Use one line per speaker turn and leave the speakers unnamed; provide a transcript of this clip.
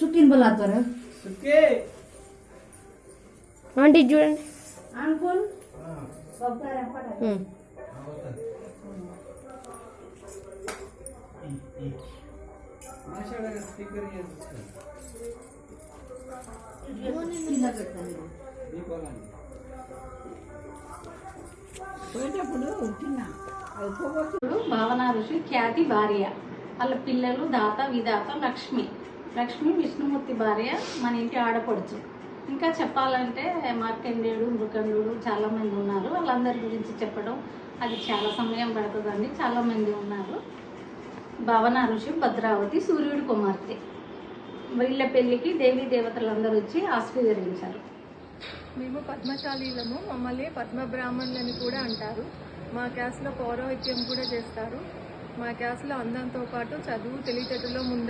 सुकीन बोलातो
सुके
आंटी చూడండి
अनुकूल
భావన ఋషి ఖ్యాతి భార్య, వాళ్ళ పిల్లలు దాత విధాత లక్ష్మి. లక్ష్మి విష్ణుమూర్తి భార్య, మన ఇంటి ఆడపడుచు. ఇంకా చెప్పాలంటే మార్కండేయుడు, మృకండు చాలామంది ఉన్నారు. వాళ్ళందరి గురించి చెప్పడం అది చాలా సమయం పడుతుందండి. చాలామంది ఉన్నారు. భావన ఋషి భద్రావతి సూర్యుడి కుమార్తె. వీళ్ళ పెళ్ళికి దేవీ దేవతలందరూ వచ్చి ఆశీర్వదించారు.
మేము పద్మశాలీలము. మమ్మల్ని పద్మ బ్రాహ్మణులని కూడా అంటారు. మా క్యాస్ట్లో పౌరోహిత్యం కూడా చేస్తారు. మా క్యాస్ట్లో అందంతో పాటు చదువు తెలివితేటలో ముందు